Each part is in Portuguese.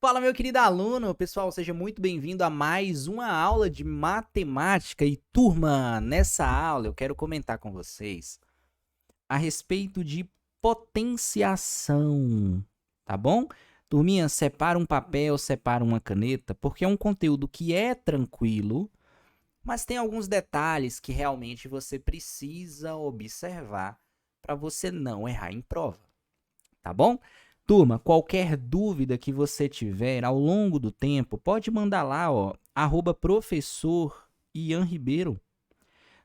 Fala, meu querido aluno! Pessoal, seja muito bem-vindo a mais uma aula de matemática. E, turma, nessa aula eu quero comentar com vocês a respeito de potenciação, tá bom? Turminha, separa um papel, separa uma caneta, porque é um conteúdo que é tranquilo, mas tem alguns detalhes que realmente você precisa observar para você não errar em prova, tá bom? Turma, qualquer dúvida que você tiver ao longo do tempo, pode mandar lá, ó, @professor Ian Ribeiro.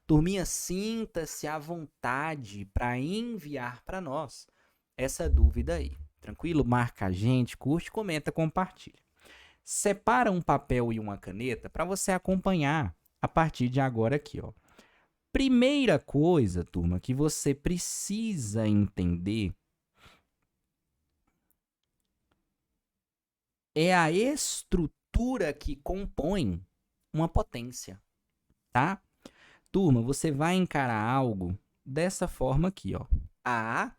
Turminha, sinta-se à vontade para enviar para nós essa dúvida aí. Tranquilo? Marca a gente, curte, comenta, compartilha. Separa um papel e uma caneta para você acompanhar a partir de agora aqui, ó. Primeira coisa, turma, que você precisa entender é a estrutura que compõe uma potência, tá? Turma, você vai encarar algo dessa forma aqui, ó. A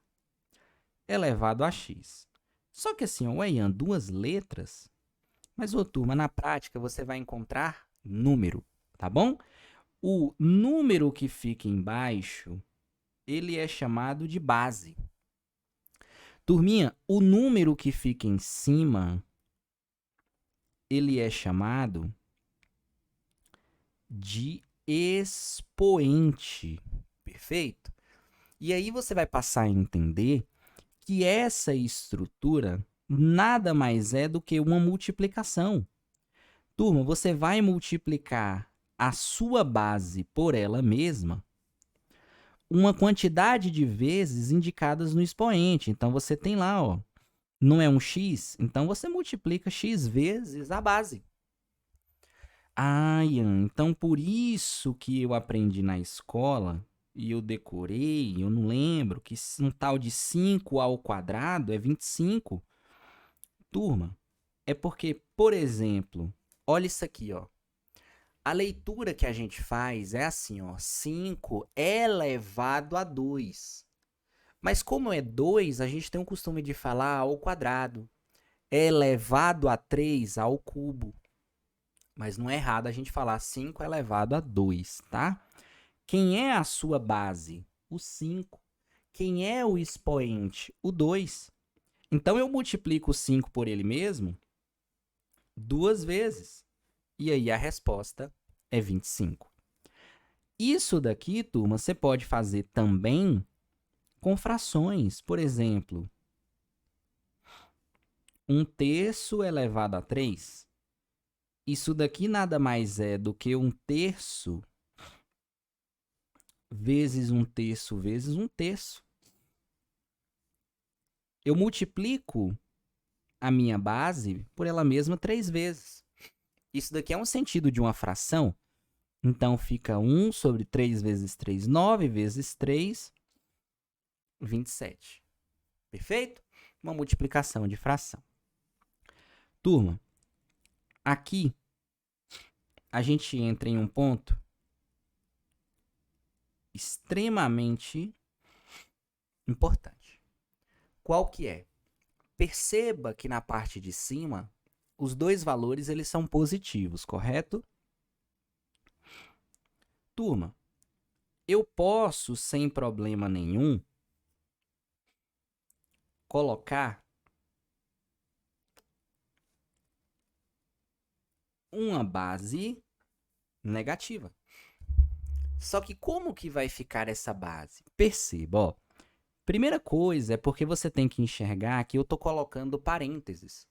elevado a x. Só que assim, ó, Ian, duas letras, mas, ô, turma, na prática você vai encontrar número, tá bom? O número que fica embaixo, ele é chamado de base. Turminha, o número que fica em cima, ele é chamado de expoente, perfeito? E aí você vai passar a entender que essa estrutura nada mais é do que uma multiplicação. Turma, você vai multiplicar a sua base por ela mesma uma quantidade de vezes indicadas no expoente. Então você tem lá, ó, não é um x? Então você multiplica x vezes a base. Ah, Ian, então por isso que eu aprendi na escola e eu decorei, eu não lembro, que um tal de 5 ao quadrado é 25. Turma, é porque, por exemplo, olha isso aqui, ó. A leitura que a gente faz é assim, ó, 5 elevado a 2. Mas como é 2, a gente tem o costume de falar ao quadrado. Elevado a 3 ao cubo. Mas não é errado a gente falar 5 elevado a 2, tá? Quem é a sua base? O 5. Quem é o expoente? O 2. Então, eu multiplico o 5 por ele mesmo duas vezes. E aí, a resposta é 25. Isso daqui, turma, você pode fazer também com frações. Por exemplo, 1/3 elevado a 3. Isso daqui nada mais é do que 1/3 vezes 1/3 vezes 1/3. Eu multiplico a minha base por ela mesma 3 vezes. Isso daqui é um sentido de uma fração. Então, fica 1 sobre 3 vezes 3, 9 vezes 3, 27. Perfeito? Uma multiplicação de fração. Turma, aqui a gente entra em um ponto extremamente importante. Qual que é? Perceba que na parte de cima, os dois valores eles são positivos, correto? Turma, eu posso, sem problema nenhum, colocar uma base negativa. Só que como que vai ficar essa base? Perceba, ó. Primeira coisa é porque você tem que enxergar que eu estou colocando parênteses.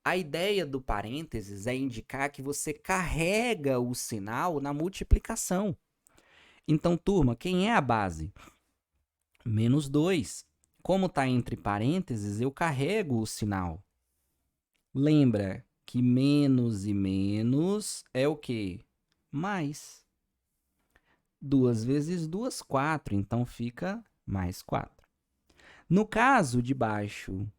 A ideia do parênteses é indicar que você carrega o sinal na multiplicação. Então, turma, quem é a base? Menos 2. Como está entre parênteses, eu carrego o sinal. Lembra que menos e menos é o quê? Mais. 2 vezes 2, 4. Então, fica mais 4. No caso de baixo,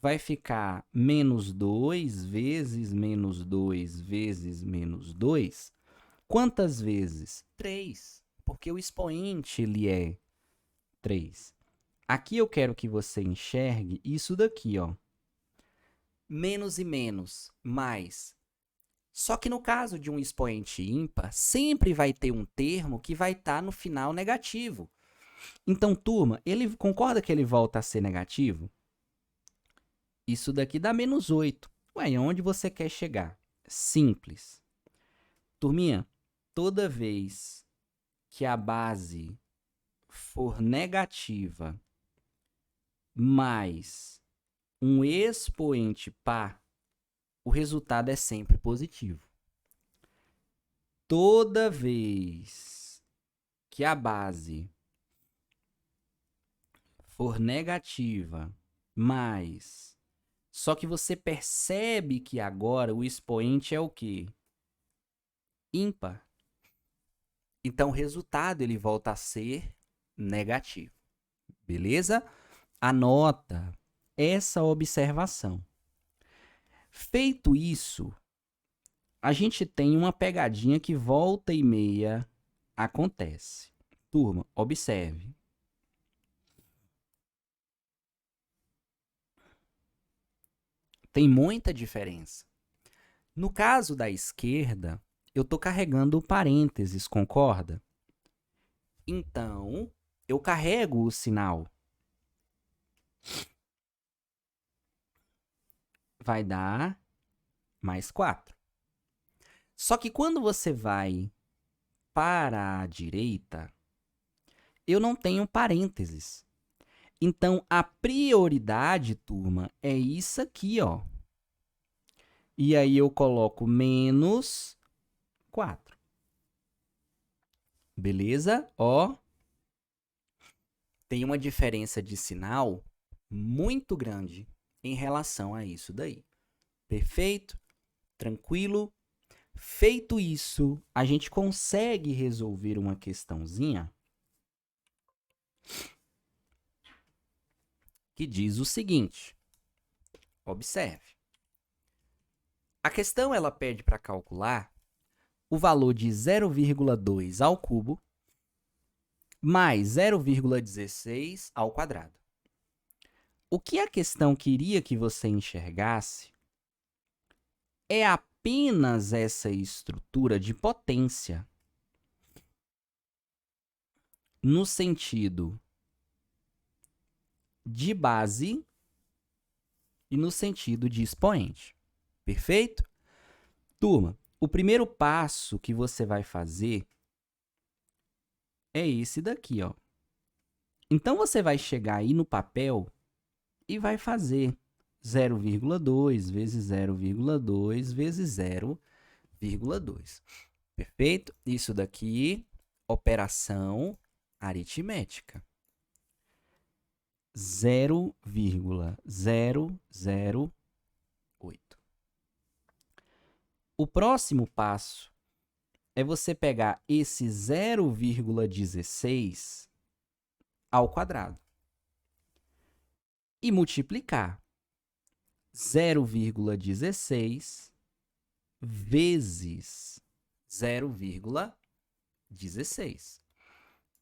vai ficar menos 2 vezes menos 2 vezes menos 2. Quantas vezes? 3. Porque o expoente ele é 3. Aqui eu quero que você enxergue isso daqui, ó. menos e menos, mais. Só que no caso de um expoente ímpar, sempre vai ter um termo que vai estar no final negativo. Então, turma, ele concorda que ele volta a ser negativo? Isso daqui dá menos 8. Ué, onde você quer chegar? Simples. Turminha, toda vez que a base for negativa mais um expoente par, o resultado é sempre positivo. Toda vez que a base for negativa mais, só que você percebe que agora o expoente é o quê? Ímpar. Então o resultado ele volta a ser negativo. Beleza? Anota essa observação. Feito isso, a gente tem uma pegadinha que volta e meia acontece. Turma, observe. Tem muita diferença. No caso da esquerda, eu estou carregando o parênteses, concorda? Então, eu carrego o sinal. Vai dar mais 4. Só que quando você vai para a direita, eu não tenho parênteses. Então, a prioridade, turma, é isso aqui, ó. E aí eu coloco menos 4. Beleza? Ó. Tem uma diferença de sinal muito grande em relação a isso daí. Perfeito? Tranquilo? Feito isso, a gente consegue resolver uma questãozinha que diz o seguinte. Observe. A questão ela pede para calcular o valor de 0,2 ao cubo mais 0,16 ao quadrado. O que a questão queria que você enxergasse é apenas essa estrutura de potência no sentido de base e no sentido de expoente. Perfeito? Turma, o primeiro passo que você vai fazer é esse daqui, ó. Então, você vai chegar aí no papel e vai fazer 0,2 vezes 0,2 vezes 0,2. Perfeito? Isso daqui, operação aritmética. 0,008. O próximo passo é você pegar esse 0,16 ao quadrado e multiplicar 0,16 vezes 0,16.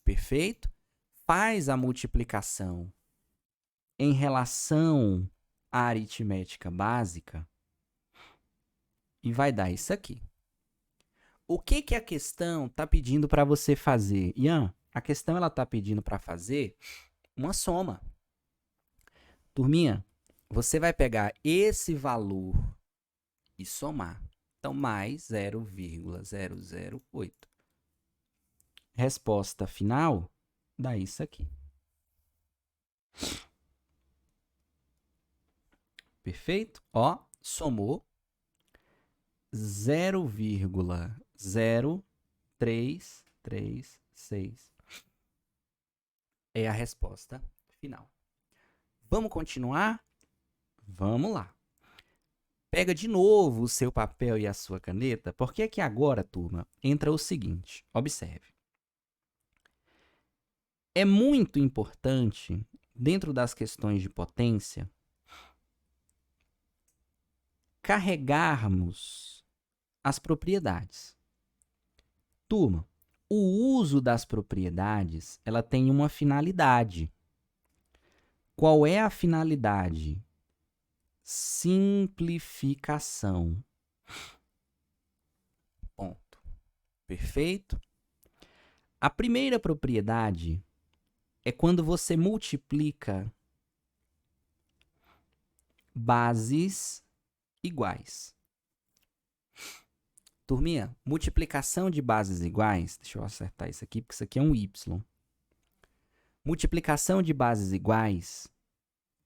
Perfeito? Faz a multiplicação em relação à aritmética básica e vai dar isso aqui. O que que a questão está pedindo para você fazer? Ian, a questão ela está pedindo para fazer uma soma. Turminha, você vai pegar esse valor e somar. Então, mais 0,008. Resposta final dá isso aqui. Perfeito? Ó, somou 0,0336. É a resposta final. Vamos continuar? Vamos lá. Pega de novo o seu papel e a sua caneta, porque aqui agora, turma, entra o seguinte. Observe. É muito importante, dentro das questões de potência, carregarmos as propriedades. Turma, o uso das propriedades, ela tem uma finalidade. Qual é a finalidade? simplificação. Ponto. Perfeito? A primeira propriedade é quando você multiplica bases iguais. Turminha, multiplicação de bases iguais, deixa eu acertar isso aqui, porque isso aqui é um Y. Multiplicação de bases iguais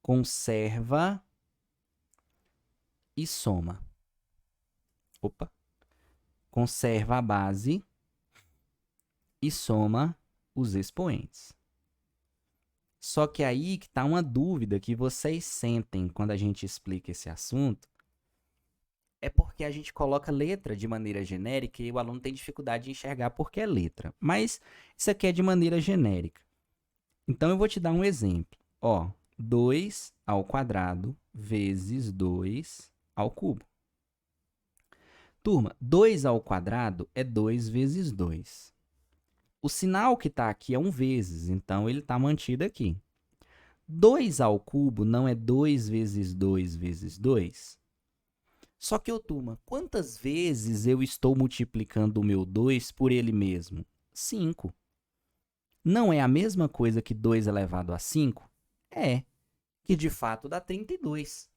conserva e soma. Opa. Conserva a base e soma os expoentes. Só que aí que está uma dúvida que vocês sentem quando a gente explica esse assunto, é porque a gente coloca letra de maneira genérica e o aluno tem dificuldade de enxergar porque é letra. Mas isso aqui é de maneira genérica. Então, eu vou te dar um exemplo. Ó, 2 ao quadrado vezes 2 ao cubo. Turma, 2 ao quadrado é 2 vezes 2. O sinal que está aqui é um vezes, então ele está mantido aqui. 2 ao cubo não é 2 vezes 2 vezes 2? Só que, turma, quantas vezes eu estou multiplicando o meu 2 por ele mesmo? 5. Não é a mesma coisa que 2 elevado a 5? É, que de fato dá 32.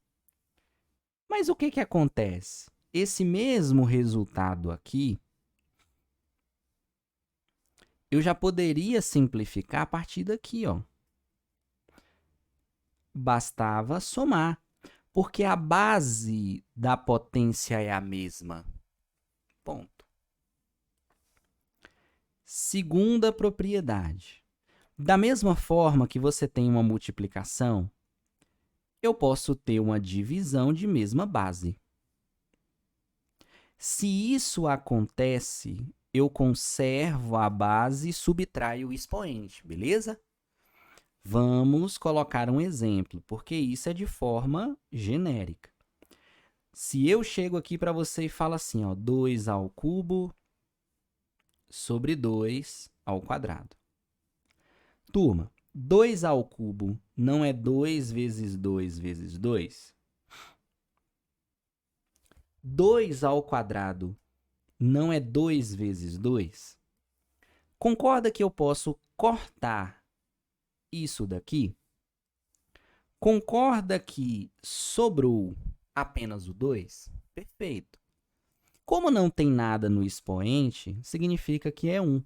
Mas o que acontece? Esse mesmo resultado aqui, eu já poderia simplificar a partir daqui, ó. Bastava somar, porque a base da potência é a mesma. Ponto. Segunda propriedade. Da mesma forma que você tem uma multiplicação, eu posso ter uma divisão de mesma base. Se isso acontece, eu conservo a base e subtraio o expoente, beleza? Vamos colocar um exemplo, porque isso é de forma genérica. Se eu chego aqui para você e falo assim, ó, 2 ao cubo sobre 2 ao quadrado. Turma, 2 ao cubo não é 2 vezes 2 vezes 2? 2 ao quadrado não é 2 vezes 2? Concorda que eu posso cortar isso daqui? Concorda que sobrou apenas o 2? Perfeito. Como não tem nada no expoente, significa que é 1.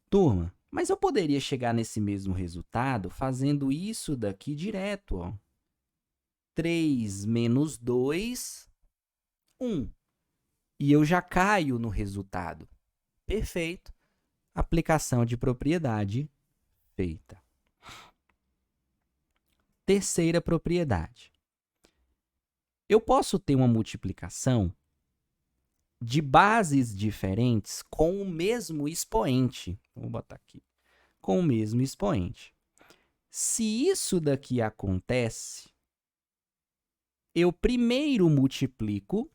Turma, mas eu poderia chegar nesse mesmo resultado fazendo isso daqui direto, ó. 3 menos 2, 1. E eu já caio no resultado. Perfeito. Aplicação de propriedade feita. Terceira propriedade. Eu posso ter uma multiplicação de bases diferentes com o mesmo expoente. Vou botar aqui. Com o mesmo expoente. Se isso daqui acontece, eu primeiro multiplico,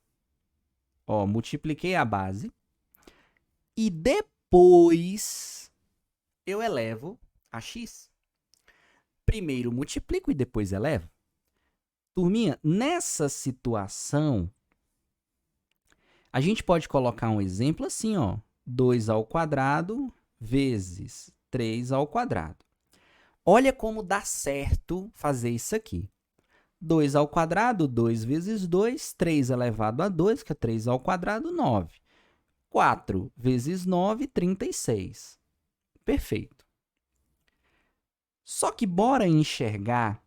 ó, multipliquei a base, e depois eu elevo a x. Primeiro multiplico e depois elevo. Turminha, nessa situação, a gente pode colocar um exemplo assim, ó, 2 ao quadrado vezes 3 ao quadrado. Olha como dá certo fazer isso aqui. 2 ao quadrado, 2 vezes 2, 3 elevado a 2, que é 3 ao quadrado, 9. 4 vezes 9, 36. Perfeito. Só que bora enxergar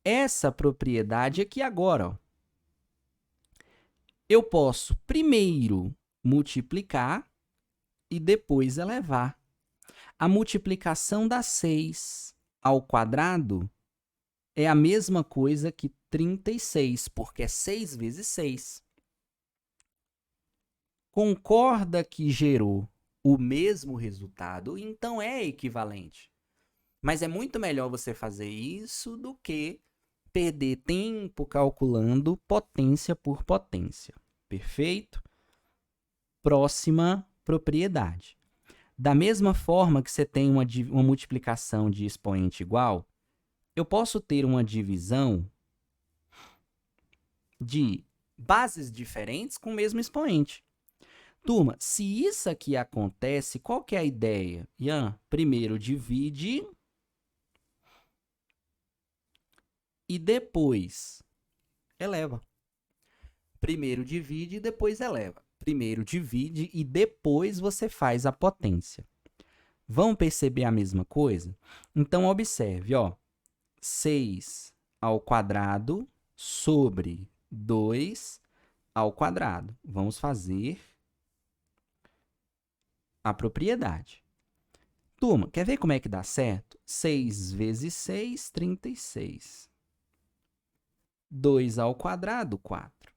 essa propriedade aqui agora, ó. Eu posso primeiro multiplicar e depois elevar. A multiplicação da 6 ao quadrado é a mesma coisa que 36, porque é 6 vezes 6. Concorda que gerou o mesmo resultado, então é equivalente. Mas é muito melhor você fazer isso do que perder tempo calculando potência por potência. Perfeito? Próxima propriedade. Da mesma forma que você tem uma multiplicação de expoente igual, eu posso ter uma divisão de bases diferentes com o mesmo expoente. Turma, se isso aqui acontece, qual que é a ideia? Ian, primeiro divide e depois eleva. Primeiro divide e depois eleva. Primeiro divide e depois você faz a potência. Vamos perceber a mesma coisa? Então, observe, ó. 6 ao quadrado sobre 2 ao quadrado. Vamos fazer a propriedade. Turma, quer ver como é que dá certo? 6 vezes 6, 36. 2 ao quadrado, 4.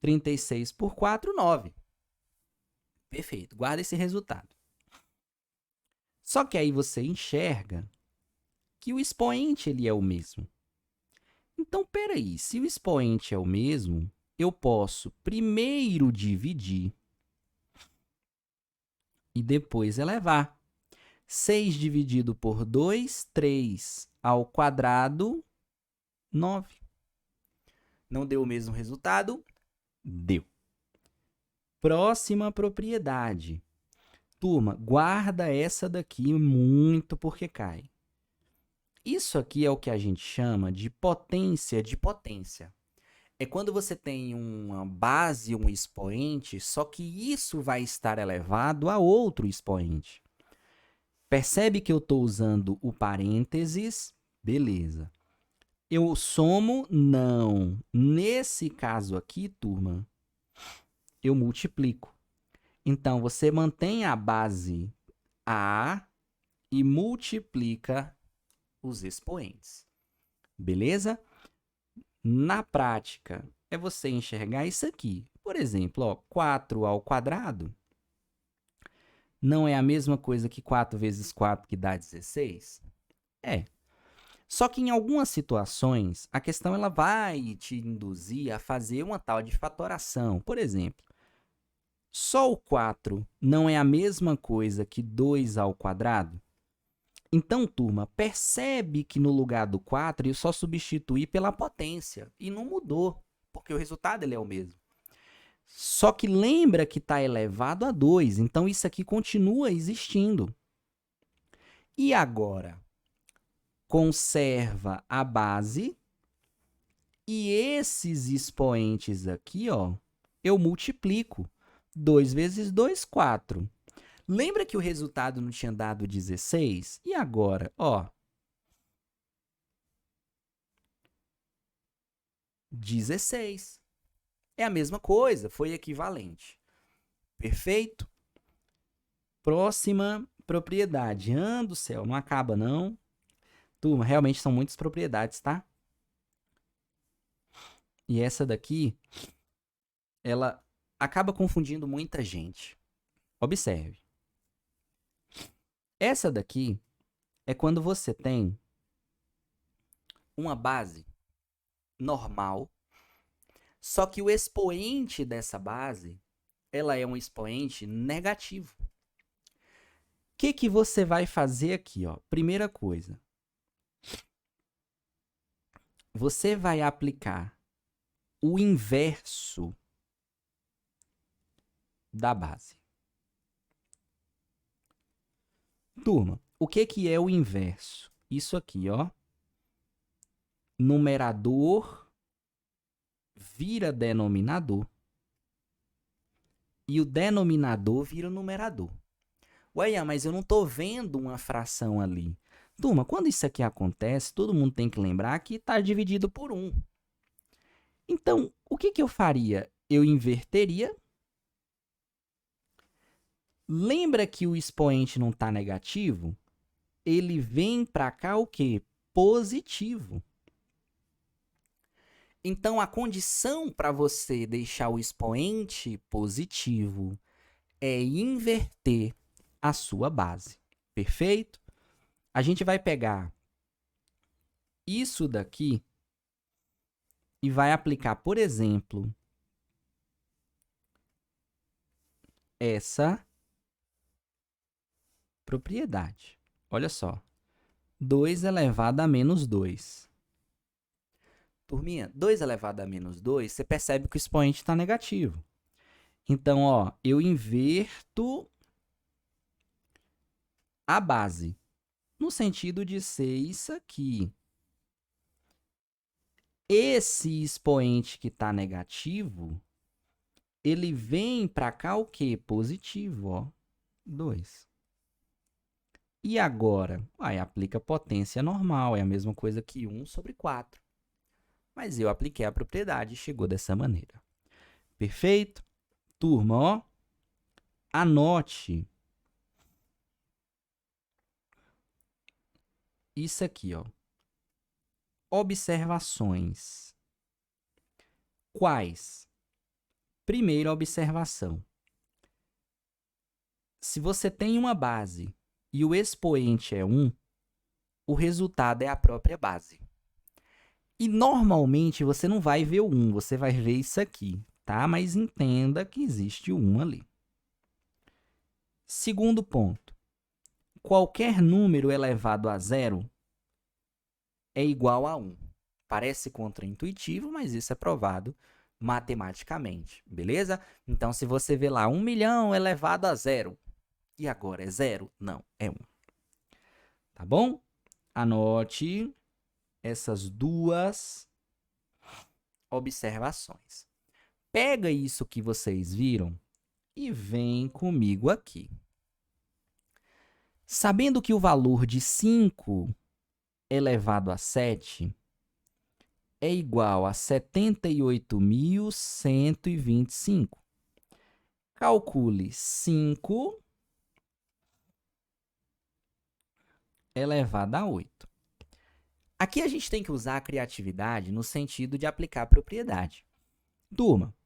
36 por 4, 9. Perfeito, guarda esse resultado. Só que aí você enxerga que o expoente ele é o mesmo. Então, peraí, se o expoente é o mesmo, eu posso primeiro dividir e depois elevar. 6 dividido por 2, 3 ao quadrado, 9. Não deu o mesmo resultado? Deu. Próxima propriedade. Turma, guarda essa daqui muito porque cai. Isso aqui é o que a gente chama de potência de potência. É quando você tem uma base, um expoente, só que isso vai estar elevado a outro expoente. Percebe que eu estou usando o parênteses? Beleza. Eu somo? Não. Nesse caso aqui, turma, eu multiplico. Então, você mantém a base A e multiplica os expoentes. Beleza? Na prática, é você enxergar isso aqui. Por exemplo, ó, 4 ao quadrado não é a mesma coisa que 4 vezes 4, que dá 16? É. Só que em algumas situações, a questão ela vai te induzir a fazer uma tal de fatoração. Por exemplo, só o 4 não é a mesma coisa que 2 ao quadrado? Então, turma, percebe que no lugar do 4 eu só substituí pela potência e não mudou, porque o resultado ele é o mesmo. Só que lembra que está elevado a 2, então isso aqui continua existindo. E agora? Conserva a base e esses expoentes aqui, ó, eu multiplico. 2 vezes 2, 4. Lembra que o resultado não tinha dado 16? E agora, ó, 16. É a mesma coisa, foi equivalente. Perfeito? Próxima propriedade. Do céu, não acaba não. Turma, realmente são muitas propriedades, tá? E essa daqui, ela acaba confundindo muita gente. Observe. Essa daqui é quando você tem uma base normal, só que o expoente dessa base, ela é um expoente negativo. O que você vai fazer aqui, ó? Primeira coisa, você vai aplicar o inverso da base. Turma, o que é o inverso? Isso aqui, ó. Numerador vira denominador. E o denominador vira numerador. Ué, mas eu não estou vendo uma fração ali. Turma, quando isso aqui acontece, todo mundo tem que lembrar que está dividido por 1. Então, o que eu faria? Eu inverteria. Lembra que o expoente não está negativo? Ele vem para cá o quê? Positivo. Então, a condição para você deixar o expoente positivo é inverter a sua base. Perfeito? A gente vai pegar isso daqui e vai aplicar, por exemplo, essa propriedade. Olha só. 2 elevado a menos 2. Turminha, 2 elevado a menos 2, você percebe que o expoente está negativo. Então, ó, eu inverto a base, no sentido de ser isso aqui. Esse expoente que está negativo, ele vem para cá o quê? Positivo, ó, 2. E agora? Aí aplica potência normal, é a mesma coisa que 1 sobre 4. Mas eu apliquei a propriedade e chegou dessa maneira. Perfeito? Turma, ó, anote isso aqui, ó. Observações. Quais? Primeira observação. Se você tem uma base e o expoente é 1, o resultado é a própria base. E normalmente você não vai ver o 1, você vai ver isso aqui, tá? Mas entenda que existe o 1 ali. Segundo ponto. Qualquer número elevado a 0 é igual a 1. Parece contraintuitivo, mas isso é provado matematicamente, beleza? Então, se você vê lá 1 milhão elevado a 0, e agora é 0? Não, é 1. Tá bom? Anote essas duas observações. Pega isso que vocês viram e vem comigo aqui. Sabendo que o valor de 5 elevado a 7 é igual a 78.125. Calcule 5 elevado a 8. Aqui a gente tem que usar a criatividade no sentido de aplicar a propriedade. Turma,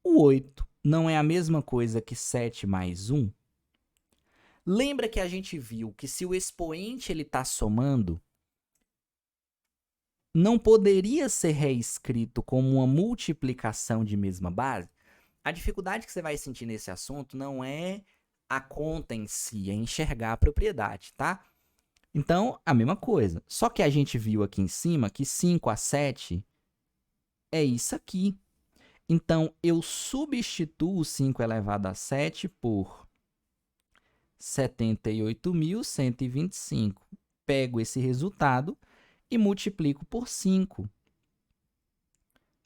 o 8 não é a mesma coisa que 7 mais 1? Lembra que a gente viu que se o expoente está somando, não poderia ser reescrito como uma multiplicação de mesma base? A dificuldade que você vai sentir nesse assunto não é a conta em si, é enxergar a propriedade, tá? Então, a mesma coisa. Só que a gente viu aqui em cima que 5 a 7 é isso aqui. Então, eu substituo 5 elevado a 7 por 78.125. Pego esse resultado e multiplico por 5.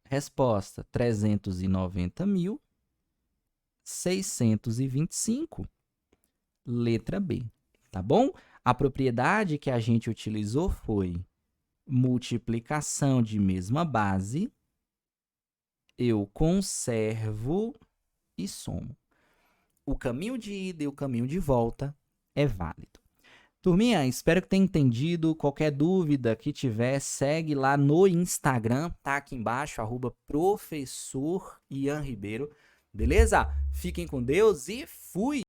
Resposta: 390.625. Letra B, tá bom? A propriedade que a gente utilizou foi multiplicação de mesma base, eu conservo e somo. O caminho de ida e o caminho de volta é válido. Turminha, espero que tenha entendido. Qualquer dúvida que tiver, segue lá no Instagram, tá aqui embaixo, @professor Ian Ribeiro. Beleza? Fiquem com Deus e fui!